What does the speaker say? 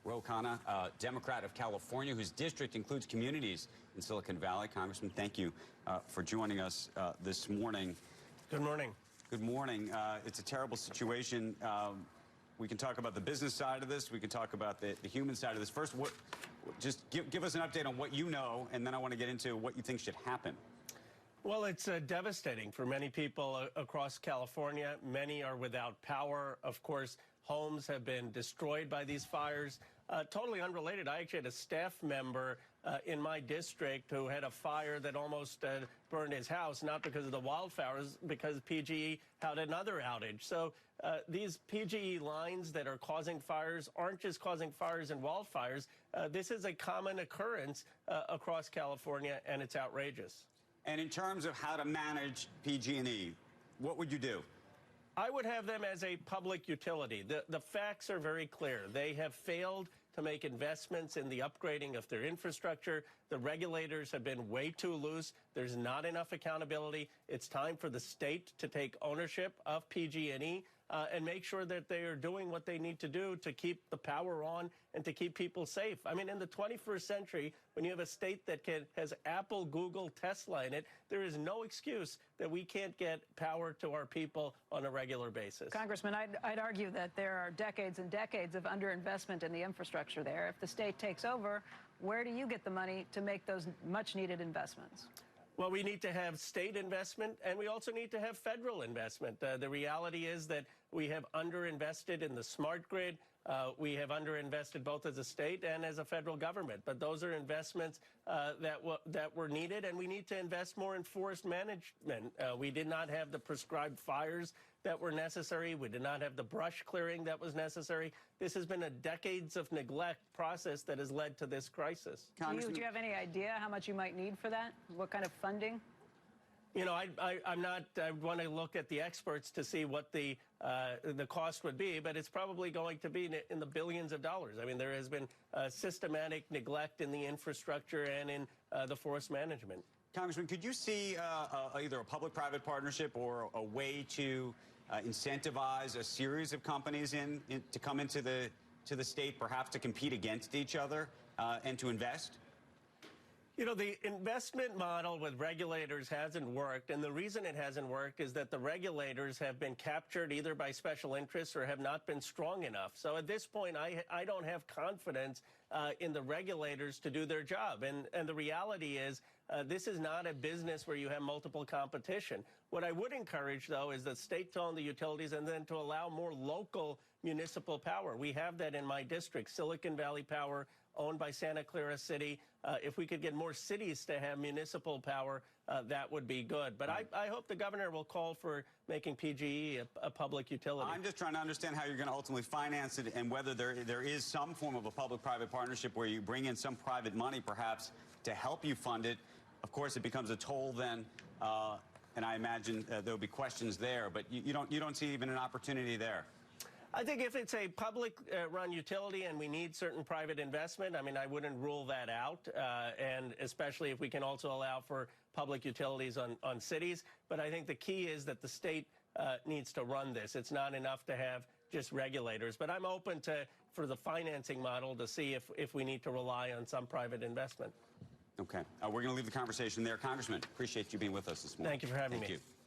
Khanna, Democrat of California, whose district includes communities in Silicon Valley. Congressman, thank you for joining us this morning. Good morning. Good morning. It's a terrible situation. We can talk about the business side of this. We can talk about the human side of this. First, just give us an update on what you know, and then I want to get into what you think should happen. Well, it's devastating for many people across California. Many are without power. Of course, homes have been destroyed by these fires. Totally unrelated, I actually had a staff member in my district who had a fire that almost burned his house, not because of the wildfires, because PG&E had another outage. So these PG&E lines that are causing fires aren't just causing fires and wildfires. This is a common occurrence across California, and it's outrageous. And in terms of how to manage PG&E, what would you do? I would have them as a public utility. The facts are very clear. They have failed to make investments in the upgrading of their infrastructure. The regulators have been way too loose. There's not enough accountability. It's time for the state to take ownership of PG&E and make sure that they are doing what they need to do to keep the power on and to keep people safe. I mean, in the 21st century, when you have a state that has Apple, Google, Tesla in it, there is no excuse that we can't get power to our people on a regular basis. Congressman, I'd argue that there are decades and decades of underinvestment in the infrastructure there. If the state takes over, where do you get the money to make those much-needed investments? Well, we need to have state investment, and we also need to have federal investment. The reality is that we have underinvested in the smart grid. We have underinvested both as a state and as a federal government. But those are investments that were needed, and we need to invest more in forest management. We did not have the prescribed fires that were necessary. We did not have the brush clearing that was necessary. This has been a decades of neglect process that has led to this crisis. Do you have any idea how much you might need for that? What kind of funding? You know, I want to look at the experts to see what the cost would be, but it's probably going to be in the billions of dollars. I mean, there has been systematic neglect in the infrastructure and in the forest management. Congressman, could you see either a public-private partnership or a way to incentivize a series of companies to come into the state, perhaps to compete against each other and to invest? You know, the investment model with regulators hasn't worked, and the reason it hasn't worked is that the regulators have been captured either by special interests or have not been strong enough. So at this point, I don't have confidence in the regulators to do their job. And the reality is this is not a business where you have multiple competition. What I would encourage, though, is the state to own the utilities and then to allow more local municipal power. We have that in my district, Silicon Valley Power, owned by Santa Clara City. If we could get more cities to have municipal power, that would be good. But I hope the governor will call for making PG&E a public utility. I'm just trying to understand how you're going to ultimately finance it and whether there is some form of a public-private partnership where you bring in some private money, perhaps, to help you fund it. Of course, it becomes a toll then, and I imagine there'll be questions there. But you don't see even an opportunity there. I think if it's a public-run utility and we need certain private investment, I mean, I wouldn't rule that out, and especially if we can also allow for public utilities on cities. But I think the key is that the state needs to run this. It's not enough to have just regulators. But I'm open for the financing model to see if we need to rely on some private investment. Okay. We're going to leave the conversation there. Congressman, appreciate you being with us this morning. Thank you for having me. Thank you.